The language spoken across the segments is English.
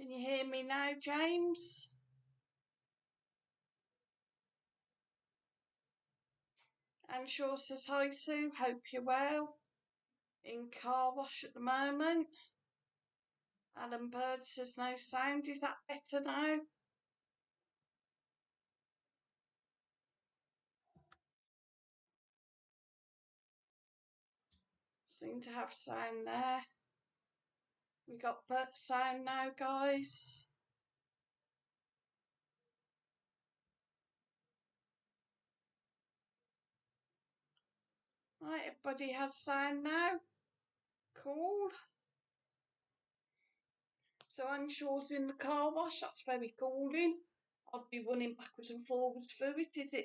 Can you hear me now, James? Anne Shaw says, hi Sue, hope you're well. In car wash at the moment. Alan Bird says no sound, is that better now? Seem to have sound there. We got sound now, guys. Right, everybody has sound now. Cool. So Anne Shaw's in the car wash, that's very cooling. I'll be running backwards and forwards through it. Is it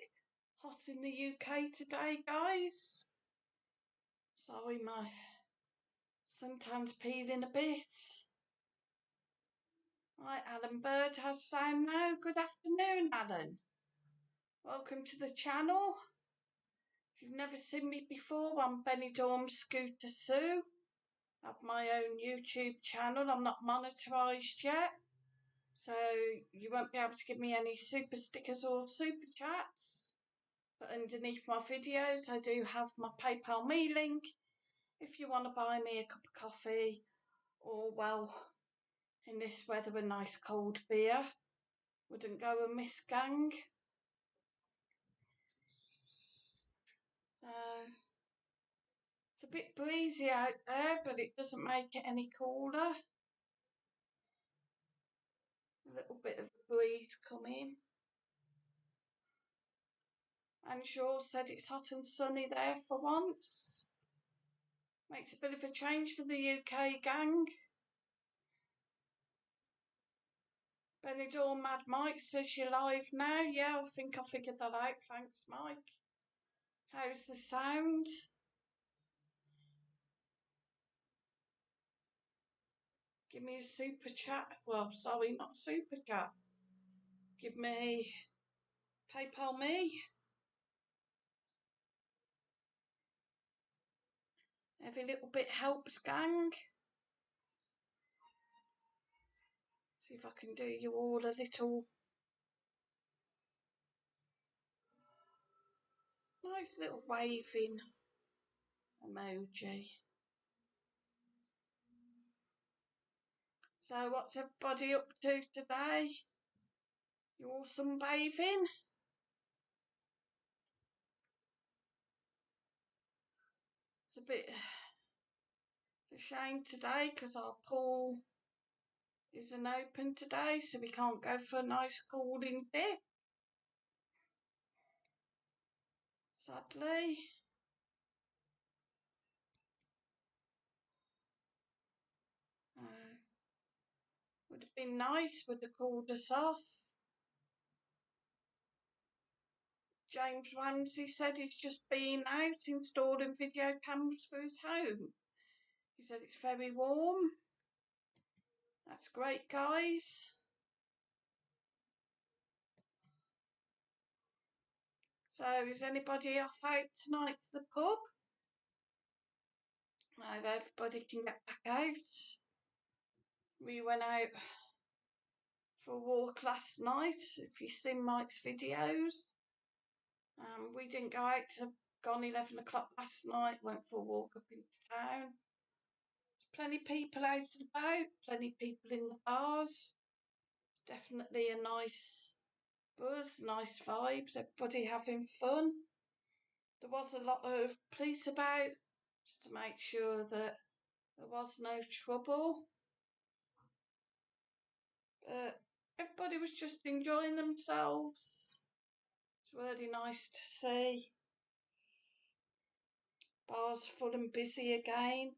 hot in the UK today, guys? Sorry, my suntan's peeling a bit. Right, Alan Bird has sound now. Good afternoon, Alan. Welcome to the channel. If you've never seen me before, I'm BenidormscooterSue. I have my own YouTube channel. I'm not monetized yet, so you won't be able to give me any super stickers or super chats. But underneath my videos, I do have my PayPal me link if you want to buy me a cup of coffee or, well, in this weather, a nice cold beer. Wouldn't go amiss, gang. It's a bit breezy out there, but it doesn't make it any cooler. A little bit of a breeze coming. Anne Shaw said it's hot and sunny there for once. Makes a bit of a change for the UK, gang. Benidorm Mad Mike says you're live now. Yeah, I think I figured that out. Thanks, Mike. How's the sound? Give me a super chat. Well, sorry, not super chat. Give me PayPal me. Every little bit helps, gang. See if I can do you all a little nice little waving emoji. So what's everybody up to today? You all sunbathing? It's a bit of a shame today because our pool isn't open today, so we can't go for a nice cooling dip, sadly. Would have been nice, would have cooled us off. James Ramsey said he's just been out installing video cameras for his home. He said it's very warm. That's great, guys. So is anybody off out tonight to the pub? Now everybody can get back out. We went out for a walk last night, if you've seen Mike's videos. We didn't go out till gone 11 o'clock last night, went for a walk up into town. There's plenty of people out and about, plenty of people in the bars. It's definitely a nice buzz, nice vibes, everybody having fun. There was a lot of police about, just to make sure that there was no trouble. But everybody was just enjoying themselves. It's really nice to see. Bars full and busy again.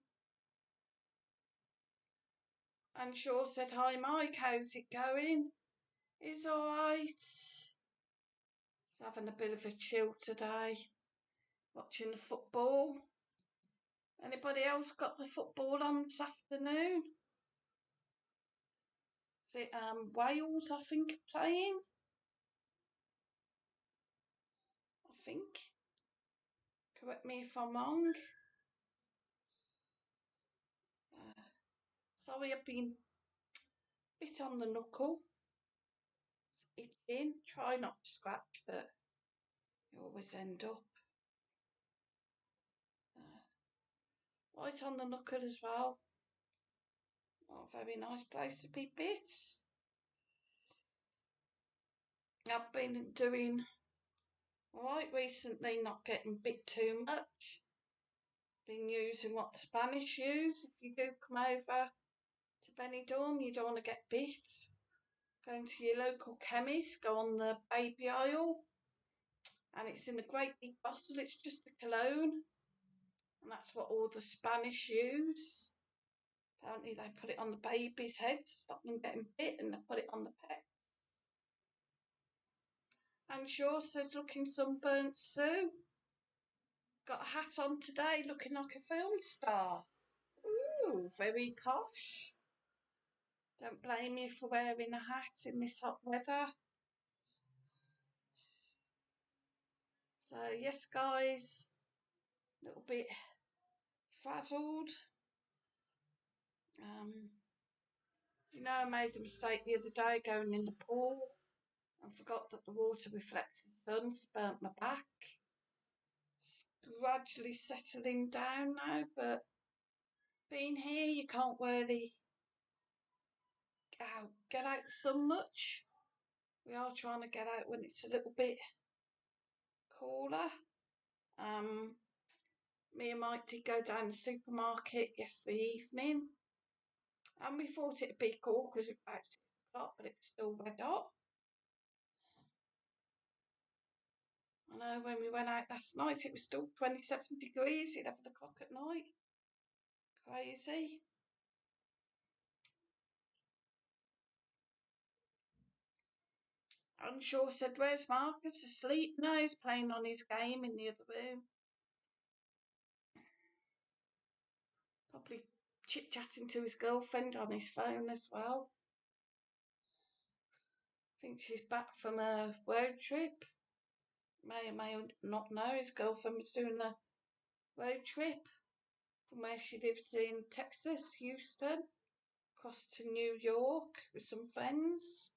And Shaw said, hi Mike, how's it going? It's alright. He's having a bit of a chill today, watching the football. Anybody else got the football on this afternoon? Is it Wales, I think, playing? I think. Correct me if I'm wrong. Sorry, I've been bit on the knuckle. It's itching. Try not to scratch, but you always end up. Right on the knuckle as well. Not a very nice place to be bit. I've been doing alright recently, not getting bit too much. Been using what the Spanish use. If you do come over to Benidorm, you don't want to get bit. Going to your local chemist, go on the baby aisle, and it's in a great big bottle. It's just a cologne, and that's what all the Spanish use. Apparently they put it on the baby's head to stop them getting bit, and they put it on the pets. And sure says looking sunburnt Sue. Got a hat on today looking like a film star. Ooh, very posh. Don't blame you for wearing a hat in this hot weather. So yes guys, a little bit frazzled. You know, I made the mistake the other day going in the pool and forgot that the water reflects the sun, burnt my back. It's gradually settling down now, but being here you can't really get out the sun much. We are trying to get out when it's a little bit cooler. Me and Mike did go down the supermarket yesterday evening, and we thought it'd be cool because it was about 6 o'clock, but it's still red hot. I know when we went out last night, it was still 27 degrees, 11 o'clock at night. Crazy. Unsure said, "Where's Marcus? Asleep?" No, he's playing on his game in the other room. Probably chit-chatting to his girlfriend on his phone as well. I think she's back from a road trip. May or may not know his girlfriend was doing a road trip from where she lives in Texas, Houston, across to New York with some friends.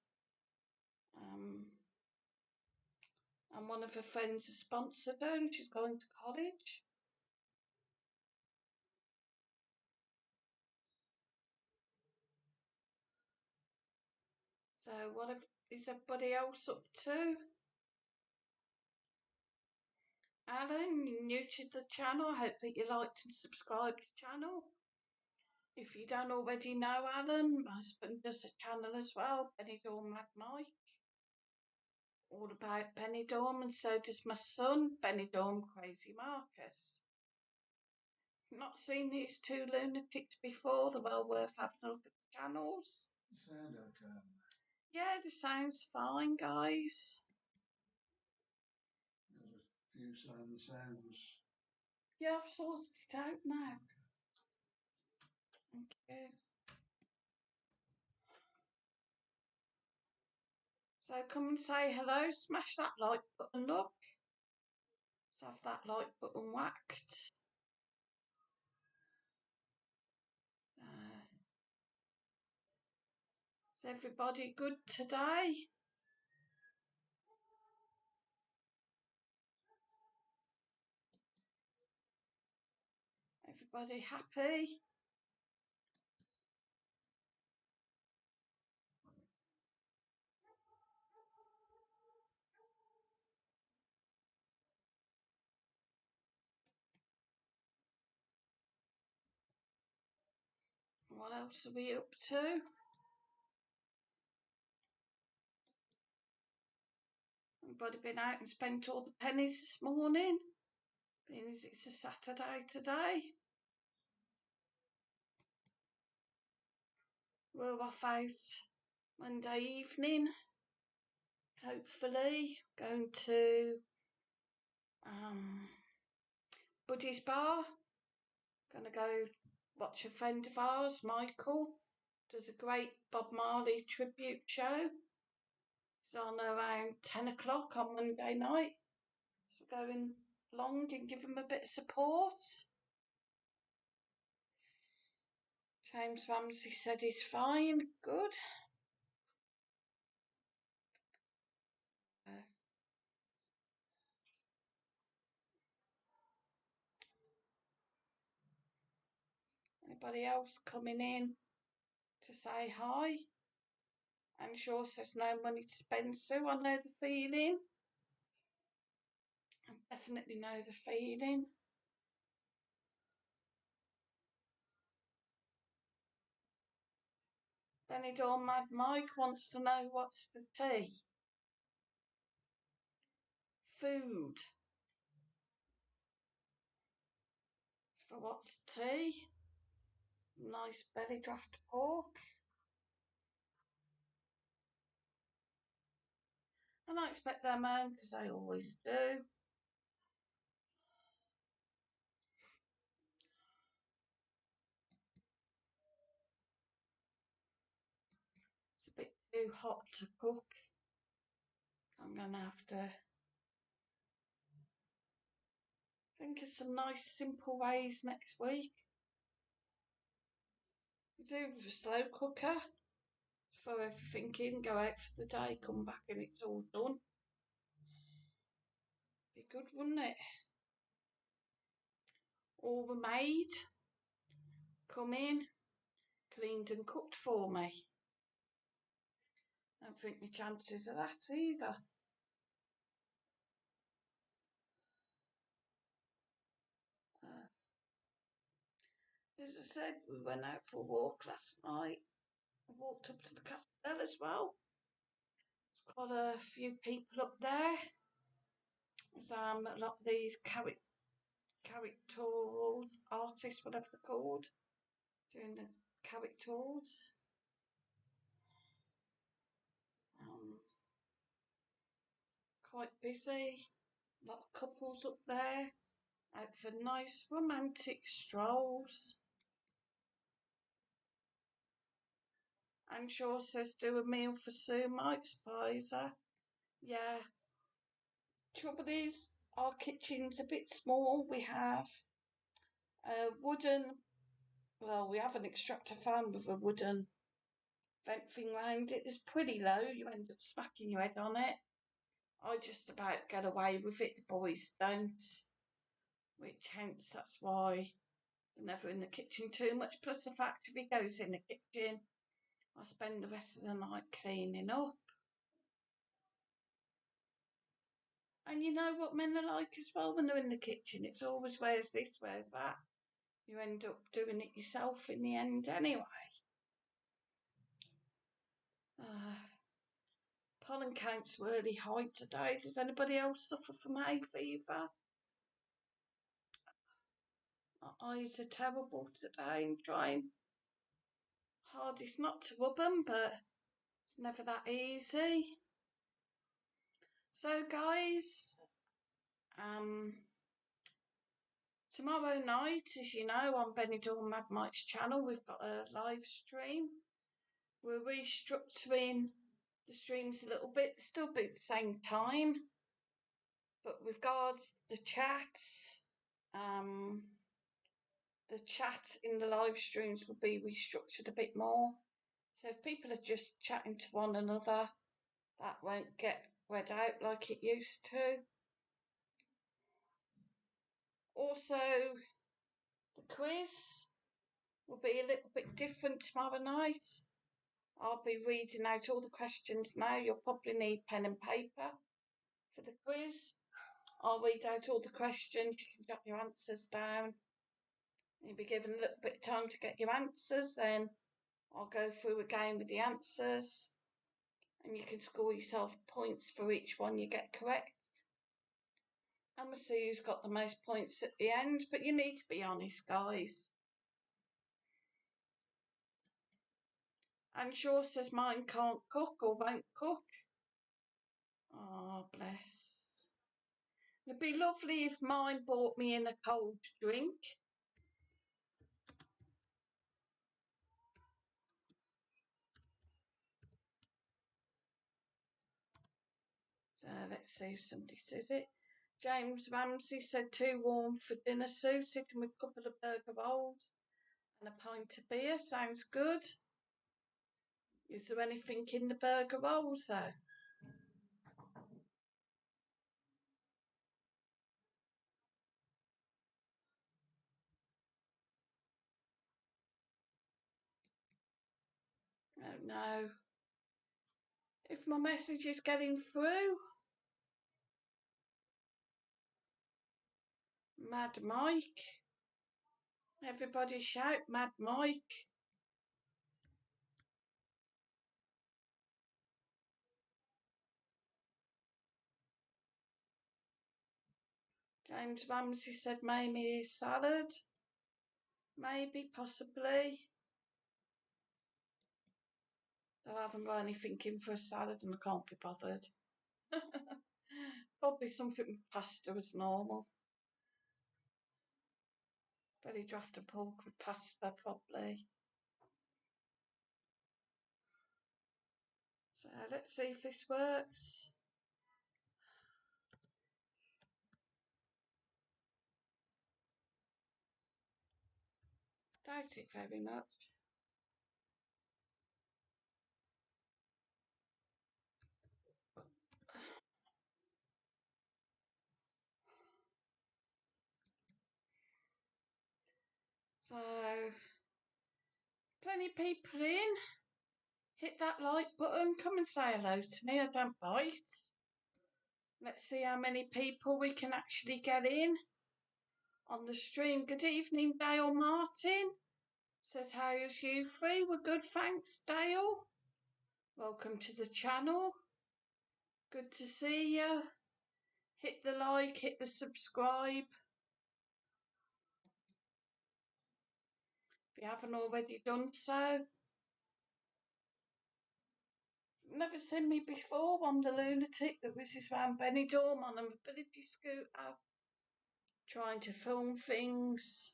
And one of her friends has sponsored her and she's going to college. So what is everybody else up to? Alan, you're new to the channel. I hope that you liked and subscribed to the channel. If you don't already know Alan, my husband does a channel as well, Benidorm Mad Mike. All about Benidorm, and so does my son, Benidorm Crazy Marcus. Not seen these two lunatics before. They're well worth having a look at the channels. Sound okay? Yeah, the sound's fine, guys. There's a few saying the sounds. Yeah, I've sorted it out now. Thank you. So come and say hello, smash that like button, look. Let's have that like button whacked. Is everybody good today? Everybody happy? What else are we up to? Everybody been out and spent all the pennies this morning? Being as it's a Saturday today. We're off out Monday evening. Hopefully going to Buddy's Bar. Gonna go watch a friend of ours, Michael. Does a great Bob Marley tribute show. It's on around 10 o'clock on Monday night. So going along and give him a bit of support. James Ramsey said he's fine, good. Anybody else coming in to say hi? And sure says no money to spend, Sue. I know the feeling. I definitely know the feeling. Benidorm Mad Mike wants to know what's for tea. Food. For what's tea? Nice belly draft pork. And I expect them home because they always do. It's a bit too hot to cook. I'm going to have to think of some nice simple ways next week. Do a slow cooker for everything in, go out for the day, come back and it's all done. Be good, wouldn't it? All the maid come in, cleaned and cooked for me. I don't think my chances of that either. As I said, we went out for a walk last night. I walked up to the castle as well. There's quite a few people up there. There's a lot of these character artists, whatever they're called, doing the characters. Quite busy. A lot of couples up there out for nice romantic strolls. And sure says do a meal for Sue, Mike Spicer. Yeah. Trouble is, our kitchen's a bit small. We have a wooden, well, we have an extractor fan with a wooden vent thing round it. It's pretty low. You end up smacking your head on it. I just about get away with it. The boys don't. Which hence that's why they're never in the kitchen too much. Plus the fact if he goes in the kitchen, I spend the rest of the night cleaning up. And you know what men are like as well when they're in the kitchen? It's always where's this, where's that. You end up doing it yourself in the end anyway. Pollen counts were really high today. Does anybody else suffer from hay fever? My eyes are terrible today. I'm trying hardest not to rub them, but it's never that easy. So guys, tomorrow night, as you know, on Benidorm Mad Mike's channel, we've got a live stream. We're restructuring the streams a little bit, still be at the same time, but with regards the chats, the chat in the live streams will be restructured a bit more. So if people are just chatting to one another, that won't get read out like it used to. Also, the quiz will be a little bit different tomorrow night. I'll be reading out all the questions now. You'll probably need pen and paper for the quiz. I'll read out all the questions. You can jot your answers down. You'll be given a little bit of time to get your answers. Then I'll go through again with the answers. And you can score yourself points for each one you get correct. And we'll see who's got the most points at the end. But you need to be honest, guys. And sure says mine can't cook or won't cook. Oh, bless. It'd be lovely if mine bought me in a cold drink. So let's see if somebody says it. James Ramsey said too warm for dinner, Sue. Sitting with a couple of burger rolls and a pint of beer. Sounds good. Is there anything in the burger rolls though? don't know if my message is getting through. Mad Mike. Everybody shout Mad Mike. James Ramsey said maybe salad. Maybe, possibly. Though I haven't got anything in for a salad and I can't be bothered. Probably something with pasta as normal. Belly draft of pork with pasta, probably. So let's see if this works. Doubt it very much. So, plenty of people in. Hit that like button. Come and say hello to me. I don't bite. Let's see how many people we can actually get in on the stream. Good evening, Dale Martin. Says, how's you three? We're good, thanks, Dale. Welcome to the channel. Good to see you. Hit the like, hit the subscribe. If you haven't already done so. Never seen me before. I'm the lunatic that whizzes around Benidorm on a mobility scooter, trying to film things.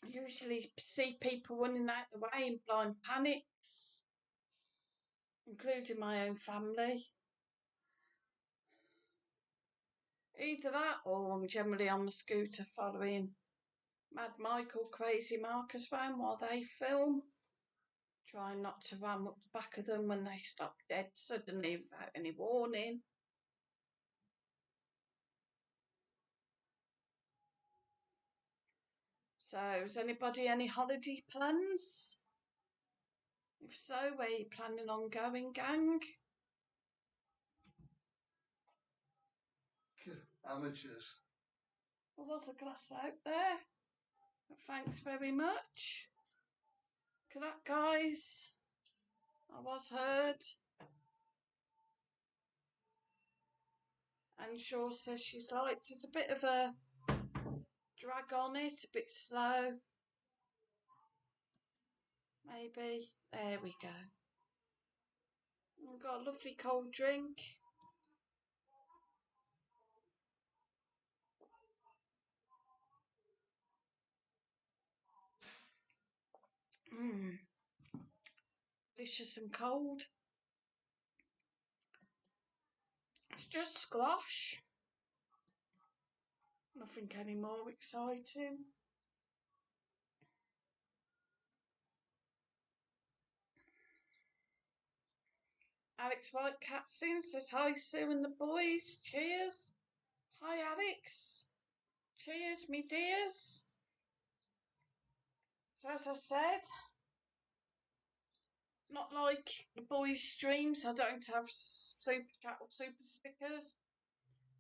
I usually see people running out the way in blind panics, including my own family. Either that or I'm generally on the scooter following Mad Mike or Crazy Marcus round while they film, trying not to ram up the back of them when they stop dead suddenly without any warning. So, has anybody any holiday plans? If so, where are you planning on going, gang? Amateurs. Well, there's a glass out there. Thanks very much. Look at that, guys. I was heard. And Shaw says she's liked it. It's a bit of a drag on it, a bit slow. Maybe. There we go. We've got a lovely cold drink. Delicious and cold. It's just squash. Nothing any more exciting. Alex White-Catsin says, hi Sue and the boys. Cheers. Hi Alex. Cheers, me dears. So as I said, not like the boys' streams, I don't have super chat or super stickers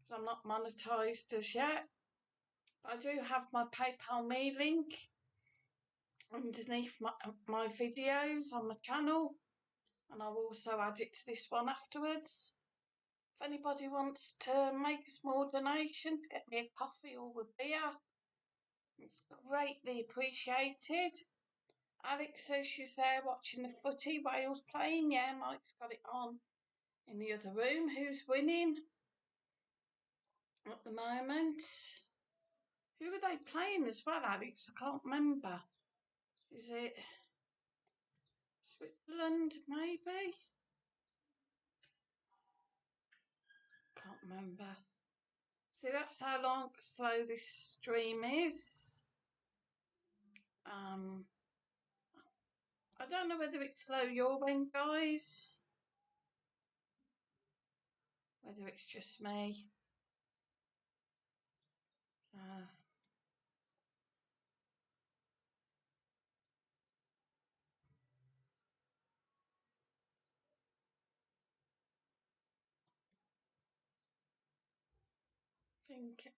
because I'm not monetized as yet. But I do have my PayPal me link underneath my videos on my channel, and I'll also add it to this one afterwards. If anybody wants to make a small donation to get me a coffee or a beer, it's greatly appreciated. Alex says she's there watching the footy, Wales playing. Yeah, Mike's got it on in the other room. Who's winning at the moment? Who are they playing as well, Alex? I can't remember. Is it Switzerland, maybe? Can't remember. See, that's how slow this stream is. I don't know whether it's slow your end, guys. Whether it's just me. think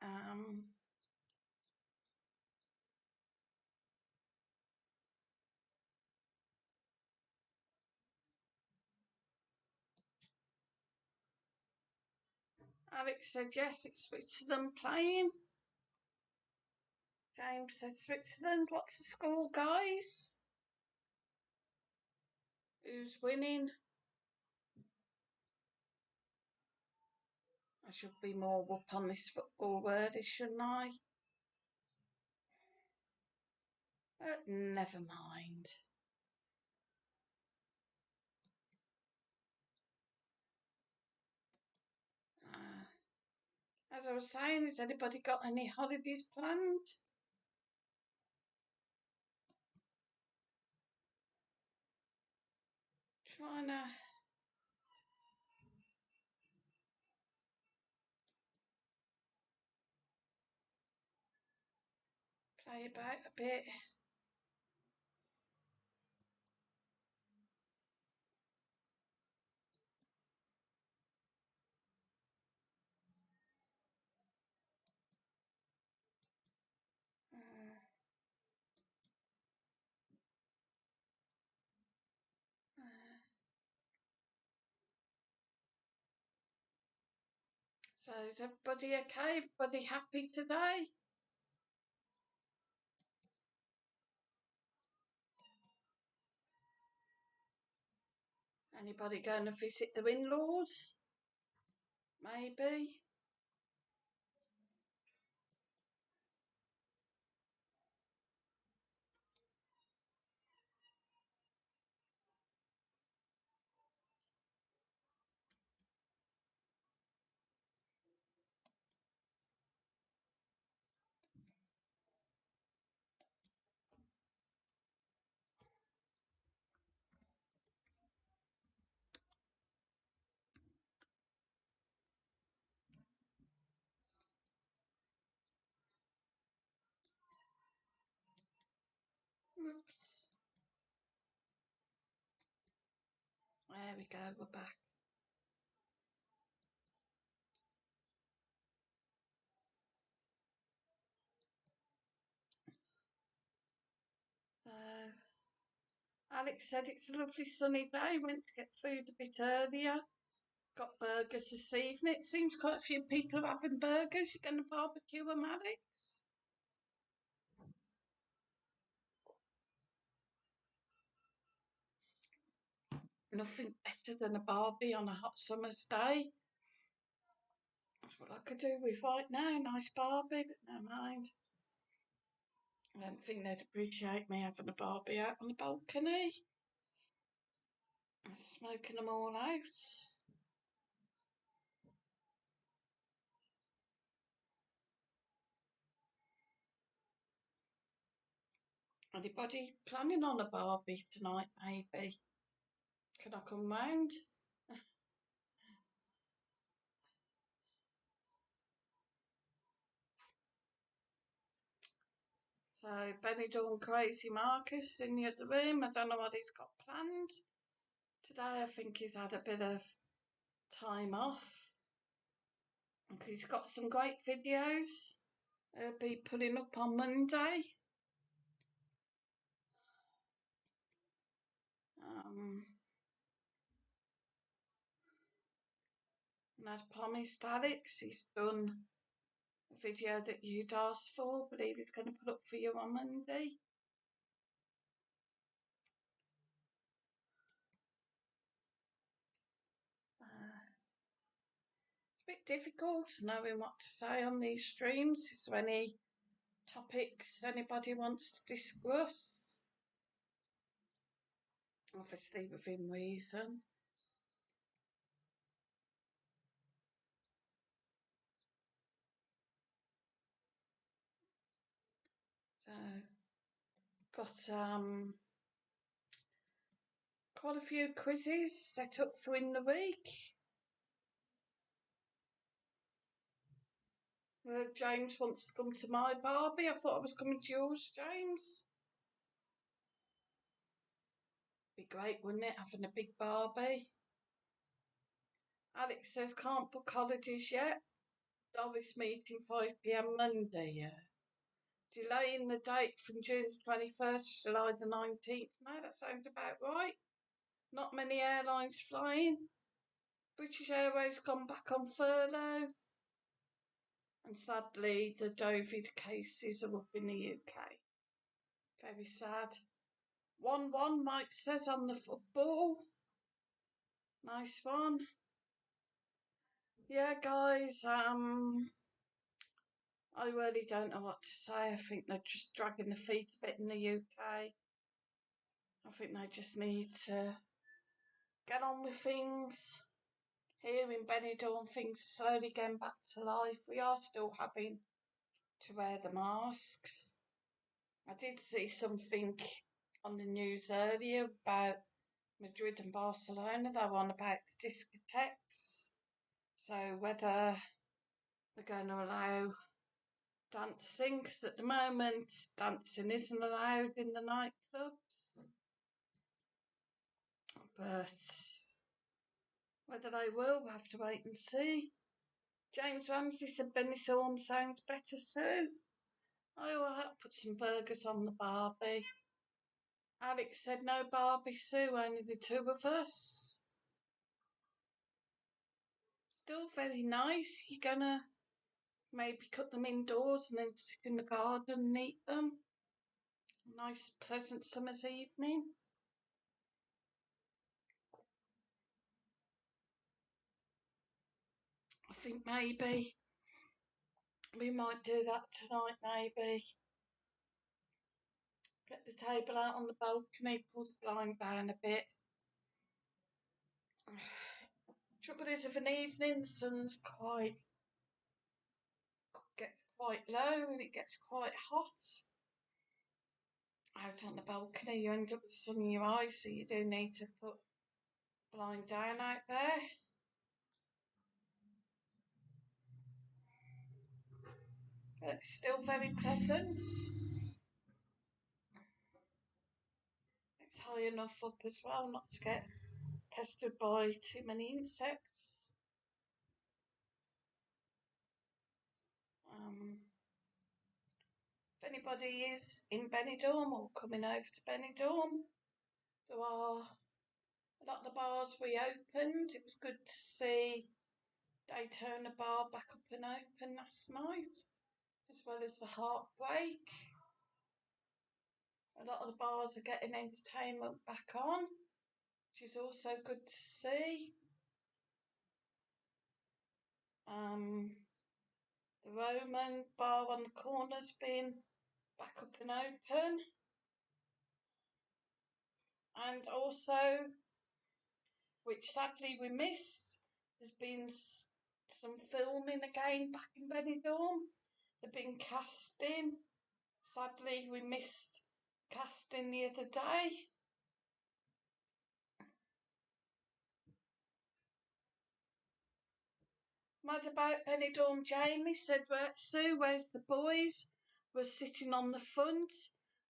Alex said yes, it's Switzerland playing. James said Switzerland. What's the score, guys? Who's winning? I should be more up on this football word, shouldn't I? But never mind. As I was saying, has anybody got any holidays planned? Trying to play about a bit. So is everybody okay? Everybody happy today? Anybody going to visit their in-laws? Maybe. Oops. There we go, we're back. So Alex said it's a lovely sunny day. Went to get food a bit earlier. Got burgers this evening. It seems quite a few people are having burgers. You're going to barbecue them, Alex? Nothing better than a barbie on a hot summer's day. That's what I could do with right now. Nice barbie, but never mind. I don't think they'd appreciate me having a barbie out on the balcony. I'm smoking them all out. Anybody planning on a barbie tonight, maybe? Can I come round? So, Benidorm Crazy Marcus in the other room. I don't know what he's got planned. Today I think he's had a bit of time off. He's got some great videos he'll be putting up on Monday. And as promised, Alex, he's done a video that you'd asked for. I believe he's going to put up for you on Monday. It's a bit difficult knowing what to say on these streams. Is there any topics anybody wants to discuss? Obviously within reason. So, got quite a few quizzes set up for in the week. James wants to come to my Barbie. I thought I was coming to yours, James. Be great, wouldn't it, having a big Barbie? Alex says can't book holidays yet. Doris meeting 5 p.m. Monday, yeah. Delaying the date from June the 21st to July the 19th. No, that sounds about right. Not many airlines flying. British Airways gone back on furlough. And sadly, the COVID cases are up in the UK. Very sad. 1-1, Mike says on the football. Nice one. Yeah, guys, I really don't know what to say. I think they're just dragging the feet a bit in the UK. I think they just need to get on with things. Here in Benidorm, things are slowly getting back to life. We are still having to wear the masks. I did see something on the news earlier about Madrid and Barcelona. They were on about the discotheques. So whether they're going to allow dancing, because at the moment dancing isn't allowed in the nightclubs. But whether they will, we'll have to wait and see. James Ramsey said Benidorm sounds better, Sue. I will put some burgers on the Barbie. Alex said no Barbie, Sue, only the two of us. Still very nice. You're gonna maybe cut them indoors and then sit in the garden and eat them. Nice, pleasant summer's evening. I think maybe we might do that tonight, maybe. Get the table out on the balcony, pull the blind down a bit. Trouble is, of an evening, the sun's gets quite low and it gets quite hot. Out on the balcony, you end up with sun in your eyes, so you do need to put the blind down out there. But it's still very pleasant. It's high enough up as well not to get pestered by too many insects. If anybody is in Benidorm or coming over to Benidorm, there are a lot of the bars reopened. It was good to see Daytona Bar back up and open last night, as well as the Heartbreak. A lot of the bars are getting entertainment back on, which is also good to see. The Roman bar on the corner's been back up and open. And also, which sadly we missed, there's been some filming again back in Benidorm. They've been casting. Sadly, we missed casting the other day. Mad about Benidorm Jamie said, Sue, where's the boys? We're sitting on the front.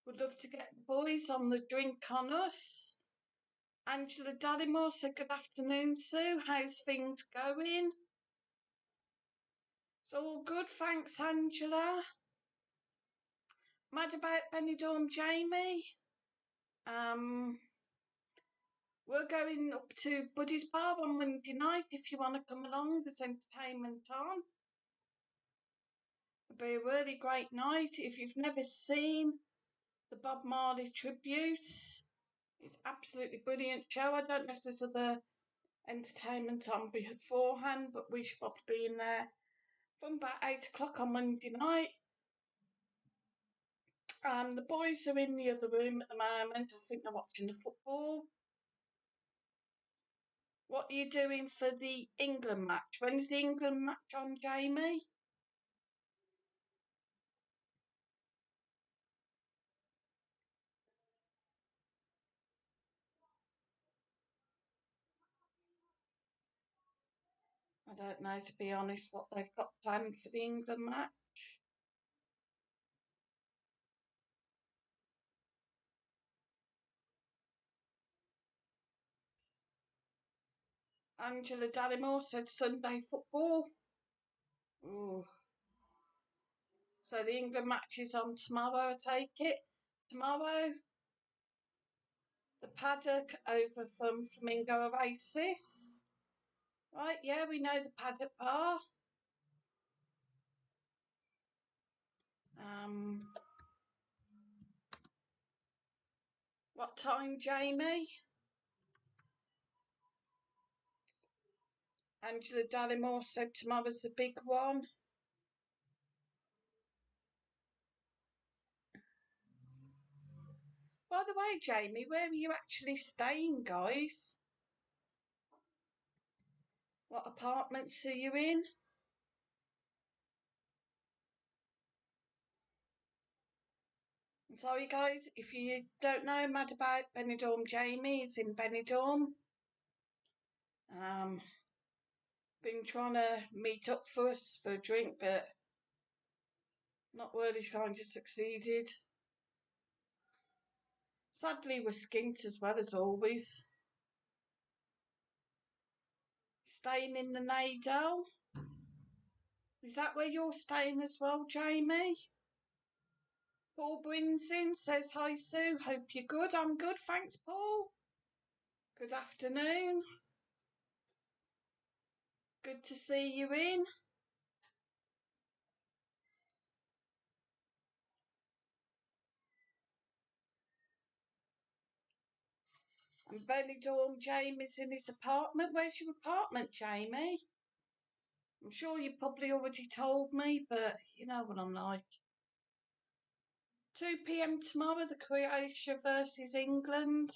Would love to get the boys on the drink on us. Angela Daddymore said, good afternoon, Sue. How's things going? It's all good, thanks, Angela. Mad about Benidorm Jamie. We're going up to Buddy's Bar on Monday night if you want to come along. There's entertainment on. It'll be a really great night. If you've never seen the Bob Marley tribute, it's absolutely brilliant show. I don't know if there's other entertainment on beforehand, but we should probably be in there from about 8 o'clock on Monday night. The boys are in the other room at the moment. I think they're watching the football. What are you doing for the England match? When's the England match on, Jamie? I don't know, to be honest, what they've got planned for the England match. Angela Daddymore said Sunday football. Ooh. So the England match is on tomorrow, I take it. Tomorrow. The paddock over from Flamingo Oasis. Right, yeah, we know the paddock bar. What time, Jamie? Angela Dallimore said tomorrow's the big one. By the way, Jamie, where are you actually staying, guys? What apartments are you in? Sorry, guys, if you don't know mad about Benidorm, Jamie is in Benidorm. Been trying to meet up for us for a drink, but not really kind of succeeded. Sadly, we're skint as well as always. Staying in the Nadell. Is that where you're staying as well, Jamie? Paul Brinson says, hi Sue, hope you're good. I'm good, thanks Paul. Good afternoon. Good to see you in. And Benidorm, Jamie's in his apartment. Where's your apartment, Jamie? I'm sure you probably already told me, but you know what I'm like. 2 p.m. tomorrow, the Croatia versus England.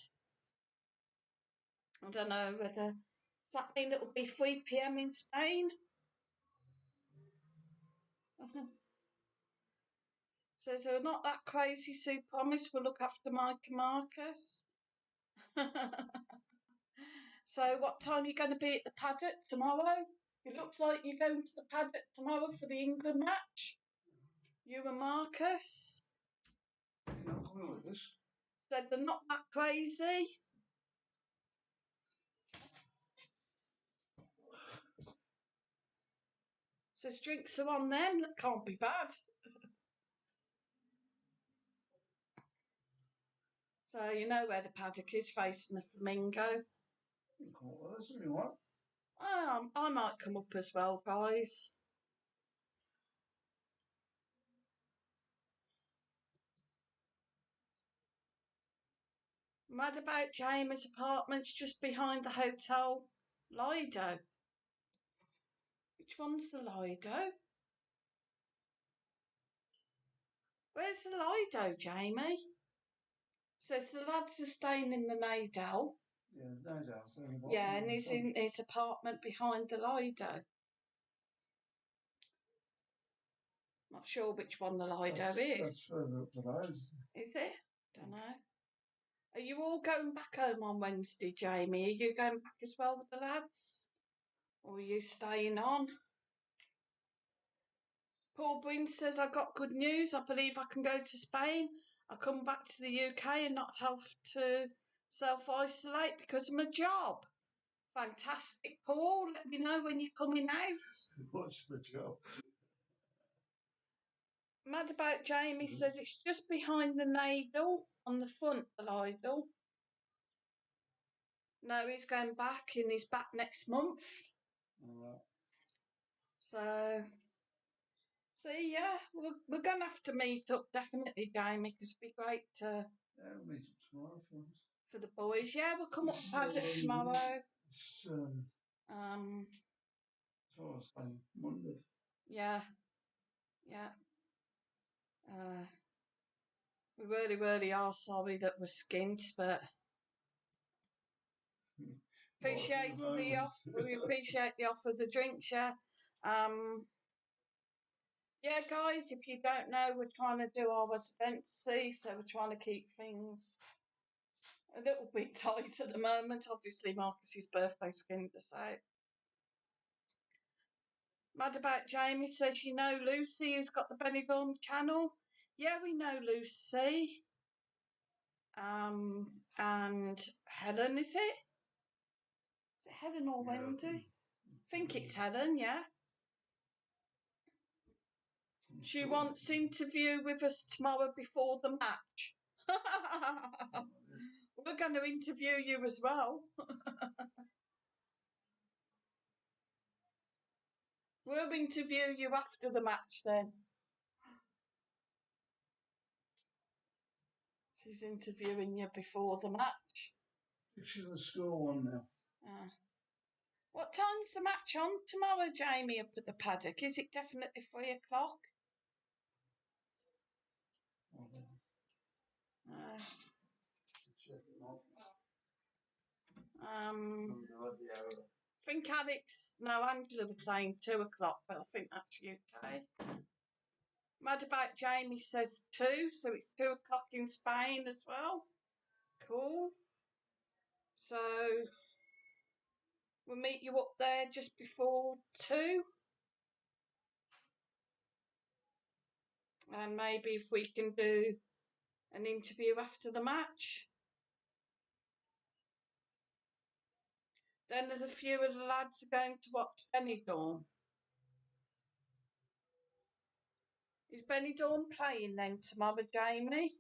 I don't know whether... Does that mean it'll be 3 p.m. in Spain? Says they're not that crazy, Sue. Promise we'll look after Mike and Marcus. So what time are you going to be at the paddock tomorrow? It looks like you're going to the paddock tomorrow for the England match. You and Marcus. You're not coming with us? Said they're not that crazy. Says drinks are on them. That can't be bad. So you know where the paddock is, facing the Flamingo. You can come with us if you want. I might come up as well, guys. Mad about Jamie's apartment's just behind the Hotel Lido. Which one's the Lido? Where's the Lido, Jamie? Says the lads are staying in the Nadell. Yeah, no doubt. Yeah, and he's in his apartment behind the Lido. Not sure which one the Lido is. That's further up the road. Is it? Don't know. Are you all going back home on Wednesday, Jamie? Are you going back as well with the lads? Or are you staying on? Paul Breen says, I got good news. I believe I can go to Spain. I come back to the UK and not have to self-isolate because of my job. Fantastic, Paul. Let me know when you're coming out. What's the job? Mad about Jamie says it's just behind the Nadell on the front, the Lidl. No, he's going back and he's back next month. All right. So, see, yeah, we're going to have to meet up definitely, Jamie, because it'd be great to... Yeah, we'll meet up tomorrow if you want. For the boys, yeah, we'll come up to Paddock tomorrow. It's Monday. Yeah. We really, really are sorry that we're skint, but appreciate the offer. We appreciate the offer of the drinks, yeah. Yeah, guys, if you don't know, we're trying to do our residency, so we're trying to keep things a little bit tight at the moment. Obviously, Marcus's birthday skinned us out. Mad about Jamie says, you know Lucy, who's got the Benidorm channel? Yeah, we know Lucy. And Helen, is it? Is it Helen or Wendy? I think it's Helen, yeah. She wants interview with us tomorrow before the match. We're going to interview you as well. We'll interview you after the match then. She's interviewing you before the match. She's in the school one now. What time's the match on tomorrow, Jamie, up at the paddock? Is it definitely 3 o'clock? I think Angela was saying 2 o'clock, but I think that's UK. Mad About Jamie says 2, so it's 2 o'clock in Spain as well. Cool. So we'll meet you up there just before 2. And maybe if we can do an interview after the match. Then there's a few of the lads are going to watch Benidorm. Is Benidorm playing then tomorrow, Jamie?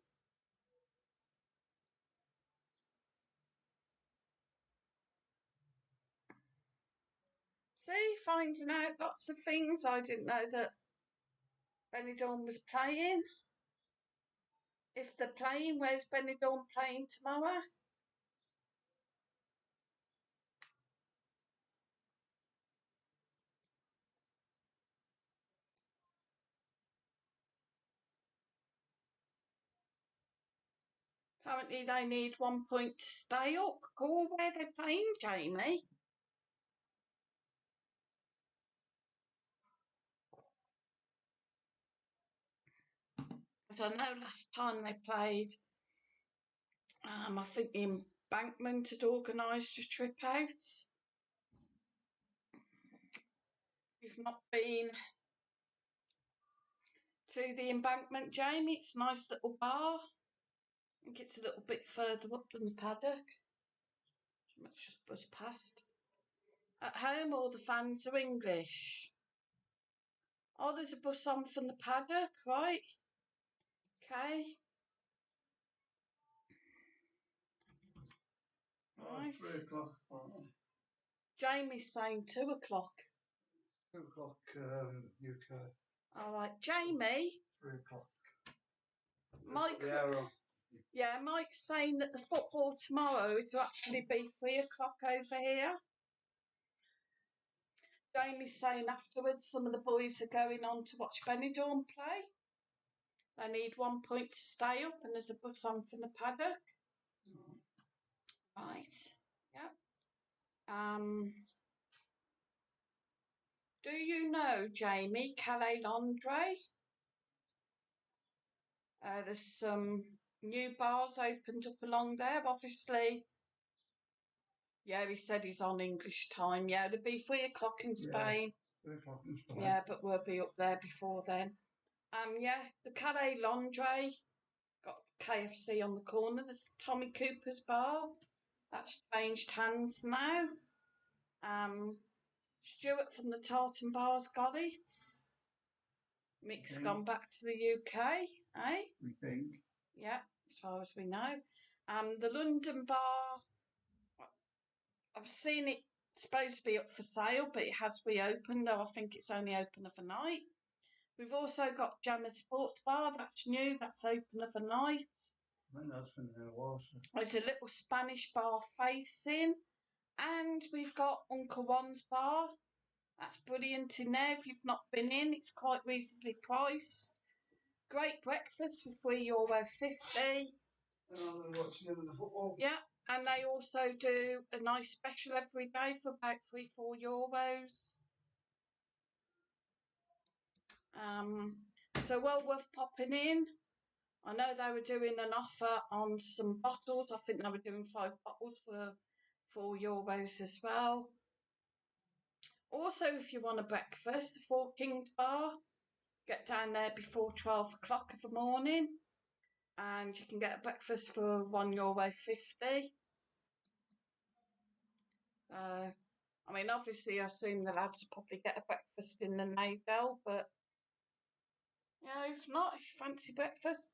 See, finding out lots of things. I didn't know that Benidorm was playing. If they're playing, where's Benidorm playing tomorrow? Apparently they need 1 point to stay up. Cool, where they're playing, Jamie? I don't know, last time they played, I think the Embankment had organised a trip out. We've not been to the Embankment, Jamie. It's a nice little bar. I think it's a little bit further up than the paddock. Let's just buzz past. At home, all the fans are English. Oh, there's a bus on from the paddock, right? Okay. Right. 3 o'clock. Jamie's saying 2 o'clock. 2 o'clock UK. All right, Jamie. 3 o'clock. Mike. Yeah, Mike's saying that the football tomorrow is to actually be 3 o'clock over here. Jamie's saying afterwards some of the boys are going on to watch Benidorm play. They need 1 point to stay up, and there's a bus on from the paddock. Right. Yep. Do you know, Jamie, Calais Laundry? There's some new bars opened up along there, obviously. Yeah, he said he's on English time. Yeah, it'll be 3 o'clock in Spain. 3 o'clock in Spain. Yeah, but we'll be up there before then. Yeah, the Calais Laundry got KFC on the corner. There's Tommy Cooper's bar. That's changed hands now. Stuart from the Tartan Bar's got it. Mick's gone back to the UK, eh? We think. Yeah, as far as we know. The London Bar, I've seen it supposed to be up for sale, but it has reopened, though I think it's only open overnight. We've also got Jammer Sports Bar, that's new, that's open overnight. I think that's been there a while. So. There's a little Spanish bar facing, and we've got Uncle Juan's Bar. That's brilliant in there. If you've not been in, it's quite reasonably priced. Great breakfast for €3.50. Watching the football. Yeah, and they also do a nice special every day for about €3-4. So well worth popping in. I know they were doing an offer on some bottles. I think they were doing 5 bottles for €4 as well. Also, if you want a breakfast, the Four Kings Bar, get down there before 12 o'clock of the morning, and you can get a breakfast for €1.50. I mean, obviously, I assume the lads will probably get a breakfast in the Nadell, but if not, if you fancy breakfast.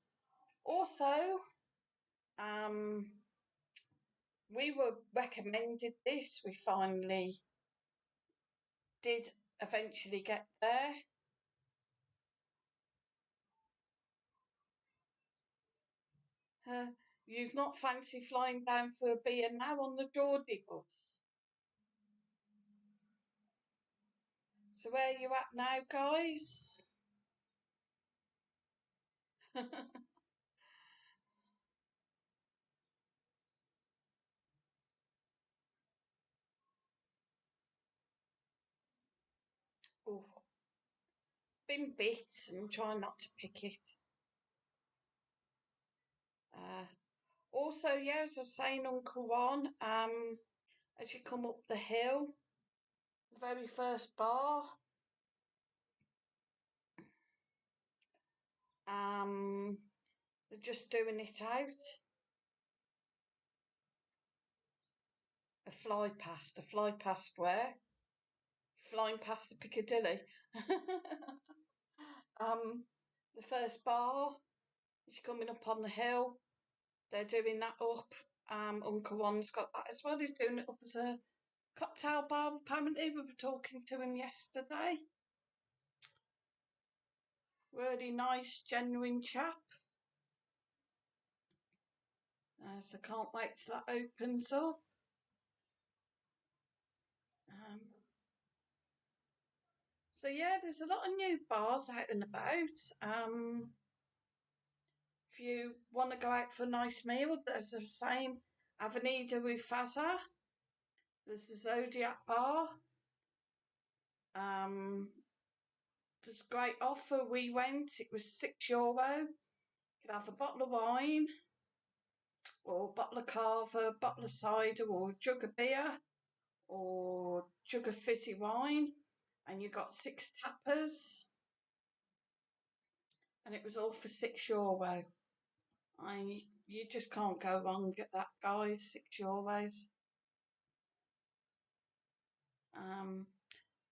Also, we were recommended this. We finally did eventually get there. You'd not fancy flying down for a beer now on the Geordie bus? So where are you at now, guys? Oh, been bit and trying not to pick it. Also, yeah, as I was saying, Uncle Ron, as you come up the hill, the very first bar, they're just doing it out. A fly past where? Flying past the Piccadilly. The first bar, as you're coming up on the hill, they're doing that up. Uncle Ron's got that as well. He's doing it up as a cocktail bar, apparently. We were talking to him yesterday. Really nice, genuine chap. So can't wait till that opens up. So yeah, there's a lot of new bars out and about. If you want to go out for a nice meal, there's the same Avenida Rufasa. There's the Zodiac Bar. There's a great offer. We went, it was €6. You could have a bottle of wine, or a bottle of cava, a bottle of cider, or a jug of beer, or a jug of fizzy wine, and you got 6 tappers, and it was all for €6. You just can't go wrong at that, guys. €6.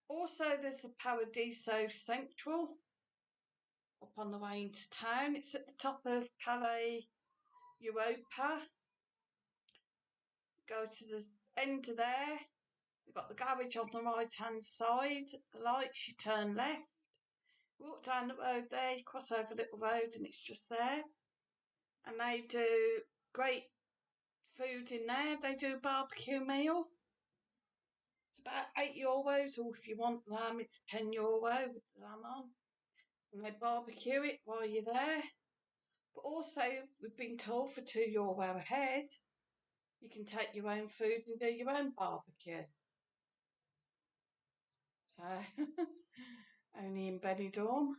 Also, there's the Paradiso Central up on the way into town. It's at the top of Calle Europa. Go to the end of there. You've got the garage on the right hand side. The lights, you turn left. Walk down the road there, you cross over a little road, and it's just there. And they do great food in there. They do a barbecue meal. It's about €8, or if you want lamb, it's €10 with the lamb on. And they barbecue it while you're there. But also, we've been told for €2 a head, you can take your own food and do your own barbecue. So, only in Benidorm.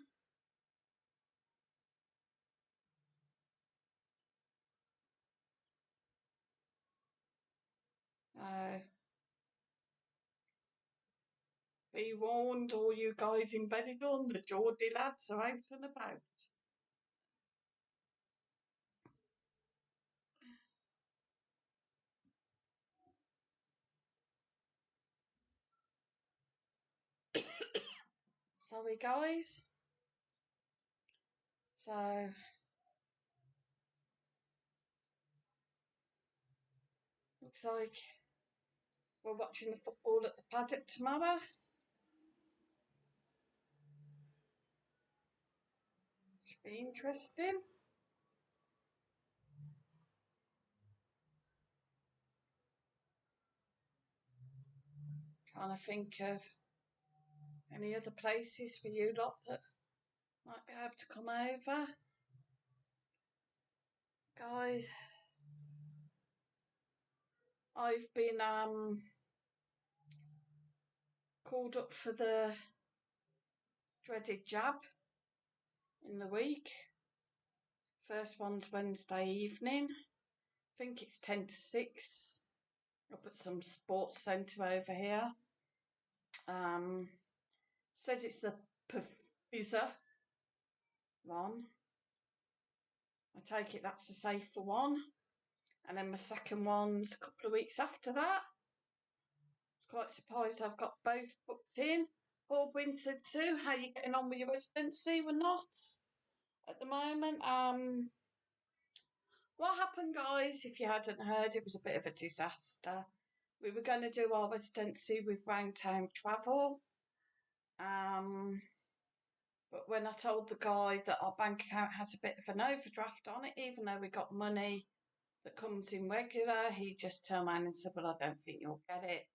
Be warned, all you guys in Benidorm, the Geordie lads are out and about. Sorry, guys. So, looks like we're watching the football at the paddock tomorrow. Should be interesting. Trying to think of any other places for you lot that might be able to come over. Guys, I've been called up for the dreaded jab in the week. First one's Wednesday evening. I think it's 10 to 6 up at some sports centre over here. Says it's the Pfizer one. I take it that's the safer one. And then my second one's a couple of weeks after that. I was quite surprised I've got both booked in. Paul Winter too. How you getting on with your residency? We're not. at the moment. What happened, guys, if you hadn't heard, it was a bit of a disaster. We were going to do our residency with Roundtown Travel. But when I told the guy that our bank account has a bit of an overdraft on it, even though we got money that comes in regular, he just turned around and said, well, I don't think you'll get it.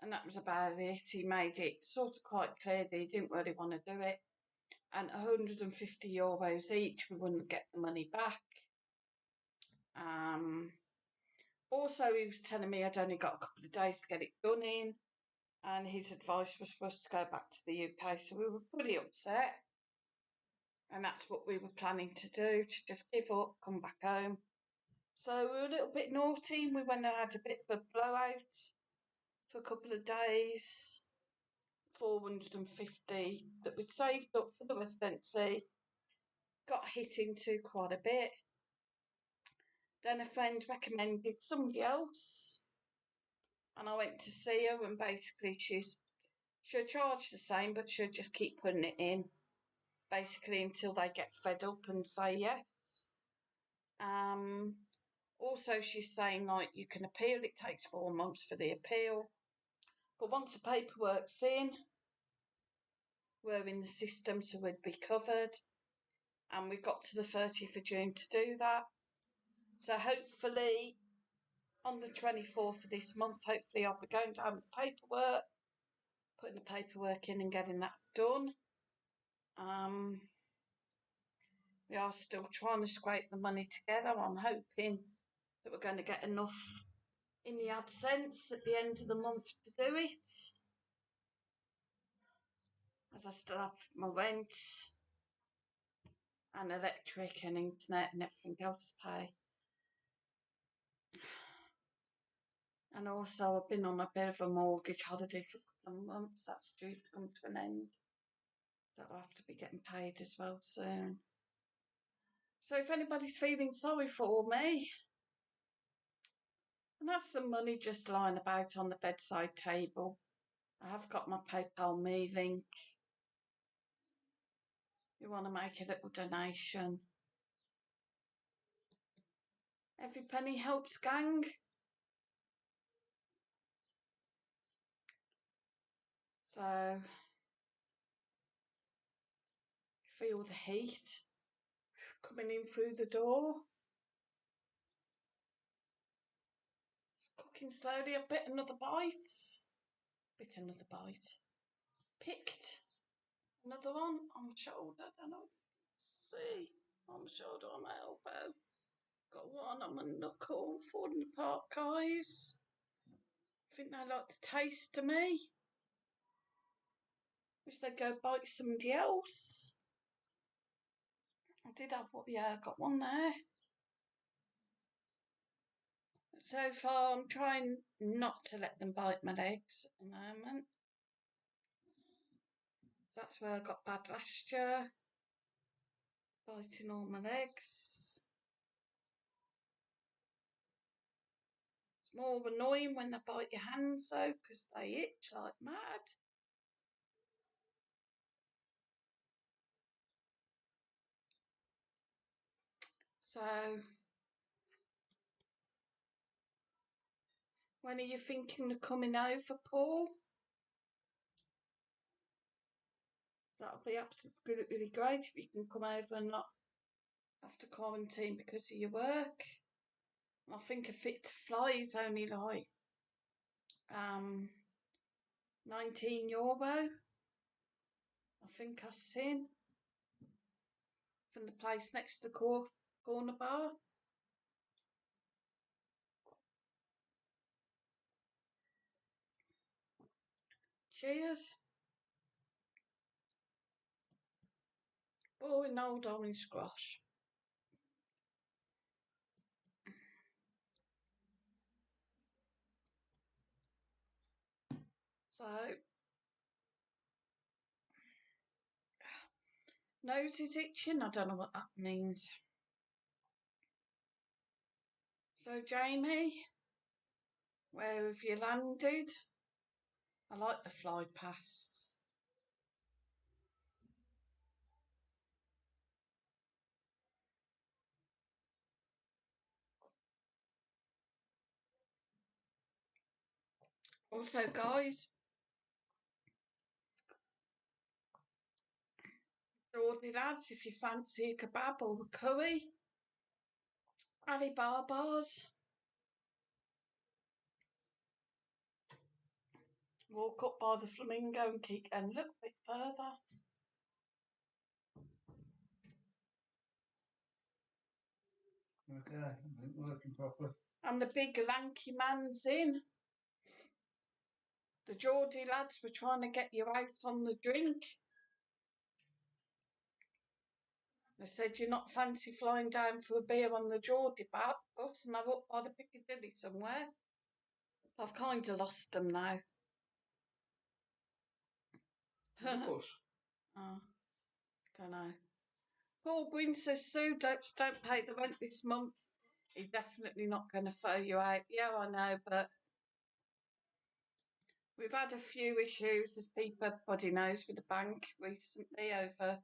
And that was about it. He made it sort of quite clear that he didn't really want to do it. And €150 each, we wouldn't get the money back. Also, he was telling me I'd only got a couple of days to get it done in, and his advice was for us to go back to the UK, so we were pretty upset. And that's what we were planning to do, to just give up, come back home. So we were a little bit naughty. We went and had a bit of a blowout for a couple of days. 450 that we'd saved up for the residency got hit into quite a bit. Then a friend recommended somebody else, and I went to see her, and basically she'll charge the same, but she'll just keep putting it in, basically until they get fed up and say yes. Also, she's saying, like, you can appeal. It takes 4 months for the appeal, but once the paperwork's in, we're in the system, so we'd be covered. And we've got to the 30th of June to do that. So hopefully on the 24th of this month, hopefully I'll be going down with the paperwork, putting the paperwork in and getting that done. We are still trying to scrape the money together. I'm hoping that we're going to get enough in the AdSense at the end of the month to do it, as I still have my rent and electric and internet and everything else to pay. And also I've been on a bit of a mortgage holiday for a couple of months. That's due to come to an end. So I'll have to be getting paid as well soon. So if anybody's feeling sorry for me, and that's some money just lying about on the bedside table. I have got my PayPal Me link. You want to make a little donation. Every penny helps, gang. So, feel the heat coming in through the door. It's cooking slowly. I bit another bite. Picked another one on my shoulder. I don't know if you can see. On my shoulder, on my elbow. Got one on my knuckle, falling apart, guys. I think they like the taste of me. Wish they'd go bite somebody else. I did have one, yeah, I got one there. So far, I'm trying not to let them bite my legs at the moment. That's where I got bad last year. Biting all my legs. It's more annoying when they bite your hands though, because they itch like mad. So, when are you thinking of coming over, Paul? That'll be absolutely great if you can come over and not have to quarantine because of your work. I think a Fit to Fly is only like €19. I think I've seen from the place next to the corner bar. Cheers. Boring old orange squash. So, nose is itching. I don't know what that means. So, Jamie, where have you landed? I like the fly pasts. Also, guys, Geordie lads, if you fancy a kebab or a curry, Alibaba's. Walk up by the flamingo and keep going a little bit further. Okay, I think working properly. And the big lanky man's in. The Geordie lads were trying to get you out on the drink. They said you're not fancy flying down for a beer on the Geordie bus, and I'm up by the Piccadilly somewhere. I've kind of lost them now. Of course. Oh, don't know. Paul Gwynn says, Sue, don't pay the rent this month. He's definitely not going to throw you out. Yeah, I know, but we've had a few issues, as everybody knows, with the bank recently over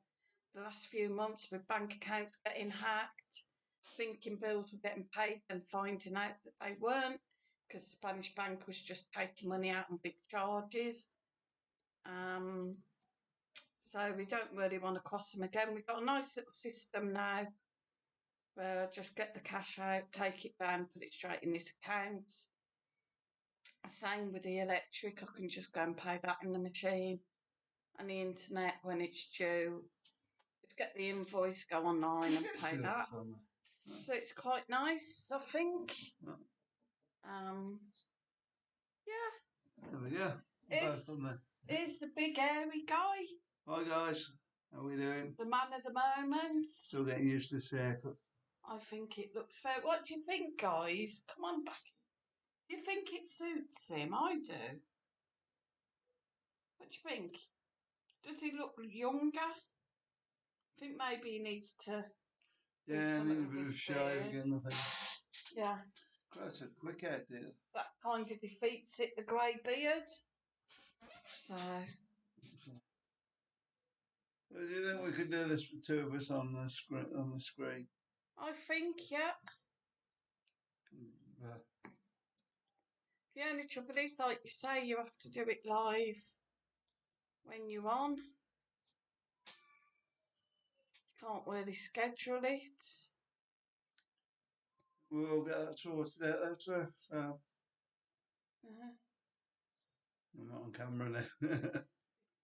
the last few months, with bank accounts getting hacked, thinking bills were getting paid and finding out that they weren't, because the Spanish bank was just taking money out on big charges. So we don't really want to cross them again. We've got a nice little system now where I just get the cash out, take it down, put it straight in this account. Same with the electric, I can just go and pay that in the machine. And the internet, when it's due, just get the invoice, go online and pay that. So it's quite nice, I think. Yeah. There we go. Here's the big hairy guy. Hi guys, how are we doing? The man of the moment. Still getting used to this haircut. I think it looks fair. What do you think, guys? Come on back. Do you think it suits him? I do. What do you think? Does he look younger? I think maybe he needs to do something need a with bit his of shave beard. again, I think. Yeah. Quite a quick out there. So that kind of defeats it, the grey beard. So. Well, do you think we could do this for two of us on the screen? I think, yeah. The only trouble is, like you say, you have to do it live when you're on. You can't really schedule it. We'll get that sorted out later. So. I'm not on camera now.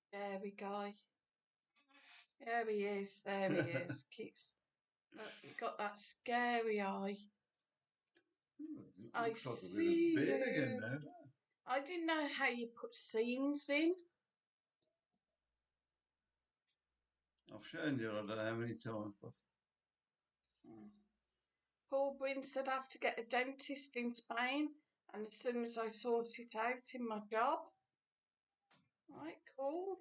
Scary guy. There he is. There he is. Keeps. Look, got that scary eye. I see you. Again now. I didn't know how you put scenes in. I've shown you, I don't know how many times. But... Paul Bryn said I have to get a dentist in Spain, and as soon as I sort it out in my job. Right, cool.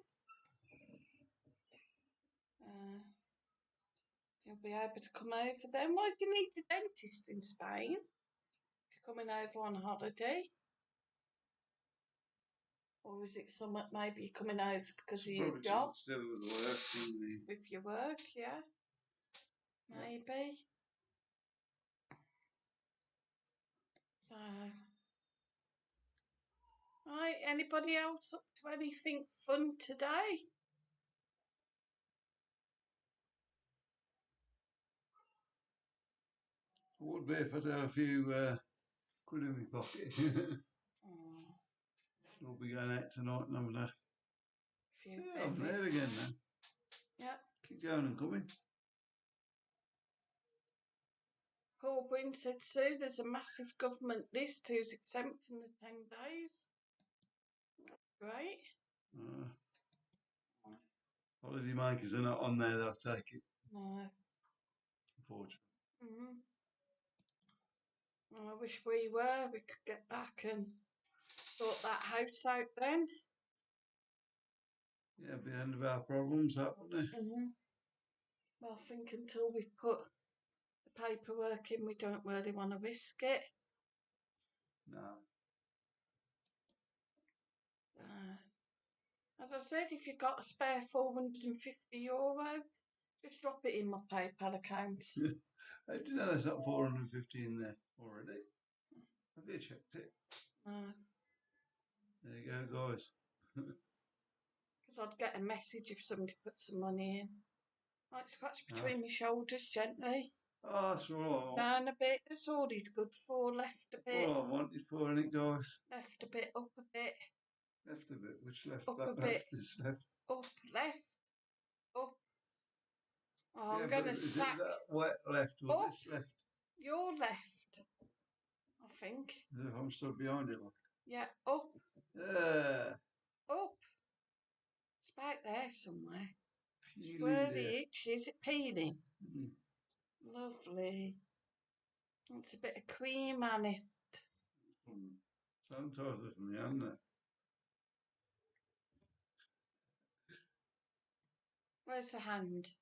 You'll be able to come over then. Why do you need a dentist in Spain? If you're coming over on holiday? Or is it something maybe you're coming over because of your job? To do with work. With your work, yeah. Maybe. So, right, anybody else up to anything fun today? It would be if I'd had a few quid in my pocket. We'll be going out tonight and having a few I'm there again now. Yeah. Keep going and coming. Paul Bryn said, Sue, there's a massive government list who's exempt from the 10 days. Great. Holiday makers are not on there, they'll take it. No. Unfortunately. Well, I wish we were. We could get back and sort that house out then. Yeah, it'd be the end of our problems, that wouldn't it? Well, I think until we've put the paperwork in, we don't really want to risk it. No. As I said, if you've got a spare €450, just drop it in my PayPal account. Do you know there's not 450 in there already? Have you checked it? No. There you go, guys. Because I'd get a message if somebody put some money in. Right, scratch between my shoulders gently. Oh, that's all I want. Down a bit. That's all he's good for. Left a bit. All I wanted for it, guys. Left a bit. Up a bit. Left a bit. Which left? Up That a left. bit. This left. Up. Left. Up. Oh, Yeah, I'm going to is sack. it that wet left or Up. this left? Your left. I think. As if I'm stood behind it. Yeah. Up. Yeah. Up. It's about there somewhere. Peeling Where there. the itch is, it peeling. Mm. Lovely. It's a bit of cream on it. Sanitizer from the hand there. Where's the hand?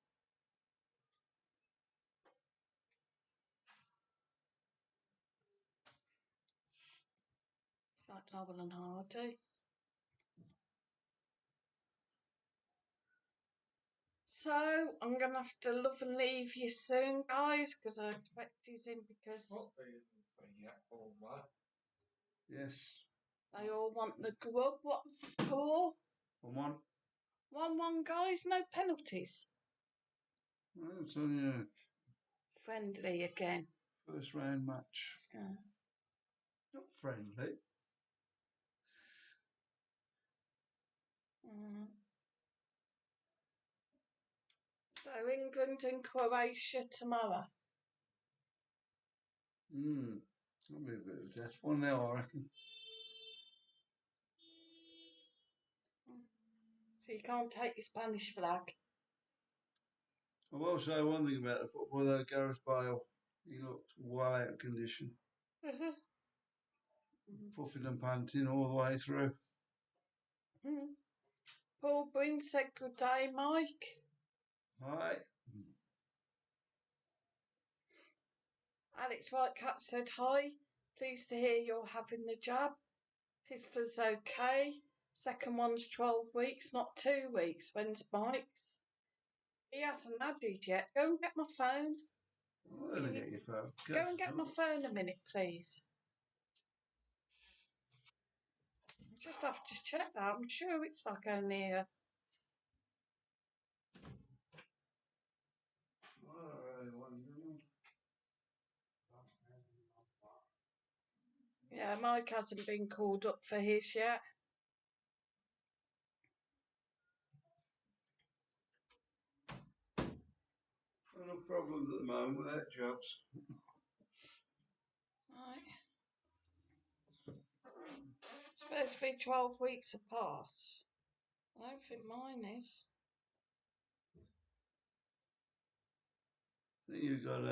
It's like Noble and Hardy. So, I'm going to have to love and leave you soon, guys, because I expect he's in because Yes. they all want the grub. What's the score? For one. 1-1, guys. No penalties. Well, it's only a Friendly again. first round match. Yeah. Not friendly. So, England and Croatia tomorrow. That'll be a bit of a test one now, I reckon. So, you can't take your Spanish flag. I will say one thing about the football though, Gareth Bale. He looked well out of condition. Puffing and panting all the way through. Paul Breen said good day, Mike. Hi. Alex Whitecat said hi. Pleased to hear you're having the jab. Pitford's okay. Second one's 12 weeks, not 2 weeks. When's Mike's? He hasn't had it yet. Go and get my phone. I'm going to get your phone. Go and get my phone a minute, please. I just have to check that. I'm sure it's like only a... Yeah, Mike hasn't been called up for his yet. No problems at the moment with that jobs. Right. It's supposed to be 12 weeks apart. I don't think mine is. I think you've got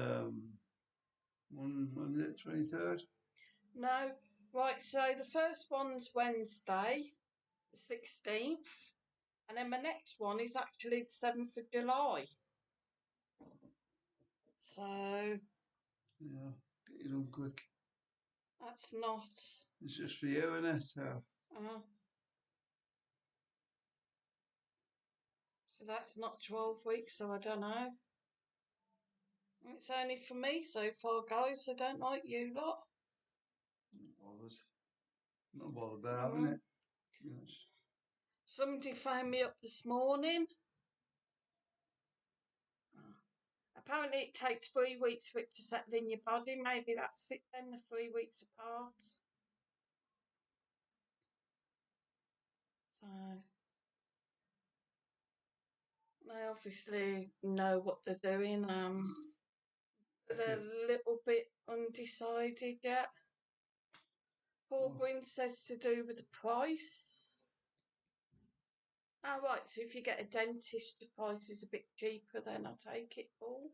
one Monday, 23rd. No. Right, so the first one's Wednesday, the 16th. And then my next one is actually the 7th of July. So... Yeah, get it done quick. That's not... It's just for you, isn't it? So that's not 12 weeks, so I don't know. It's only for me so far, guys. I don't like you lot. Not bothered about having it. Yes. Somebody phoned me up this morning. Apparently it takes 3 weeks for it to settle in your body. Maybe that's it then, the 3 weeks apart. So... They obviously know what they're doing. They're a little bit undecided yet. Paul Green says to do with the price. Oh, right, so if you get a dentist, the price is a bit cheaper, then I'll take it, Paul.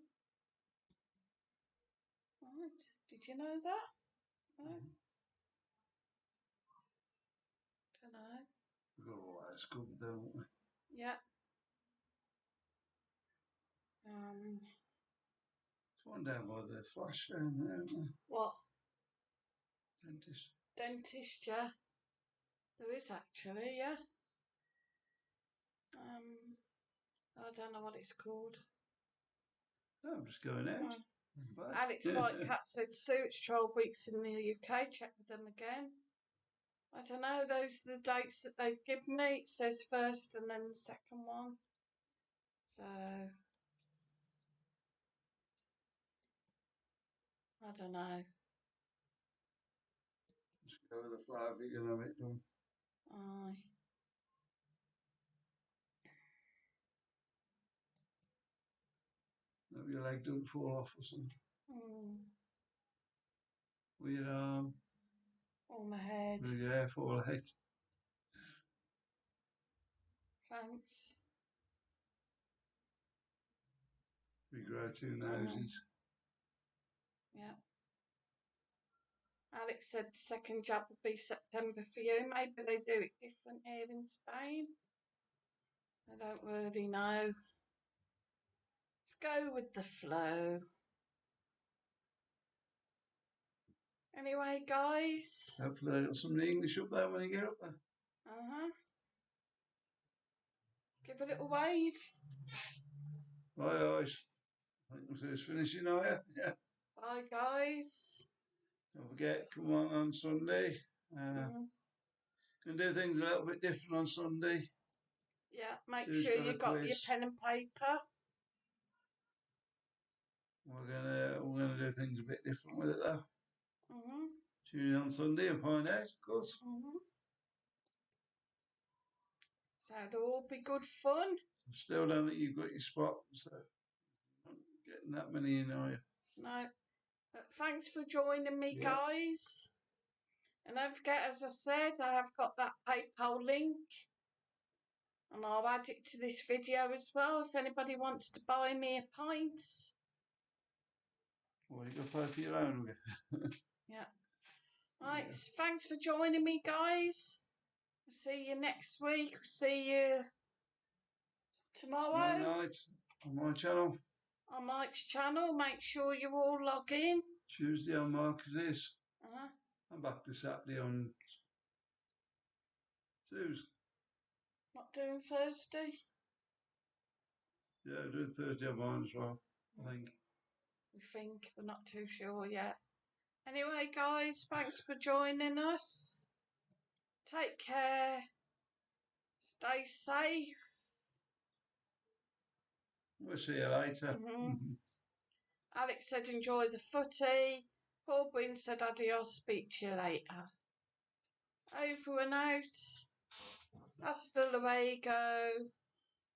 Right, did you know that? No? Don't know. We've got all that covered, don't we? Yeah. There's one down by the flash down there, isn't there? What? Dentist. Dentist, yeah. There is actually, yeah. I don't know what it's called. No, I'm just going out. Alex Whitecat said, Sue, it's 12 weeks in the UK. Check with them again. I don't know, those are the dates that they've given me. It says first and then the second one. So, I don't know. Just go with the flow if you can have it done. Aye. Hope your leg don't fall off or something. Or your arm. Or my head. Or your hair fall out. Thanks. We grow two noses. Yeah. Alex said the second jab will be September for you. Maybe they do it different here in Spain. I don't really know. Let's go with the flow. Anyway, guys. Hopefully they got some English up there when you get up there. Give a little wave. Bye guys. I think it's finishing now, yeah? Yeah. Bye, guys. Don't forget, come on Sunday. Can do things a little bit different on Sunday. Yeah, make Sue's sure got a you got your quiz. pen and paper. We're gonna do things a bit different with it though. Tune in on Sunday and find out, of course. So it'll all be good fun. I still don't think you've got your spot, so not getting that many in, are you? No. But thanks for joining me, guys. And don't forget, as I said, I have got that PayPal link. And I'll add it to this video as well if anybody wants to buy me a pint. Well, you got to pay for your own again. Yeah. Right, thanks for joining me, guys. I'll see you next week. See you tomorrow. Night on my channel. On Mike's channel. Make sure you all log in. Tuesday on Marcus's. I'm back to Saturday on Sue's. Not doing Thursday? Yeah, doing Thursday on mine as well, I think. We think, we're not too sure yet. Anyway, guys, thanks for joining us. Take care. Stay safe. We'll see you later. Alex said enjoy the footy. Paul Breen said adios, speak to you later. Over and out. Hasta luego.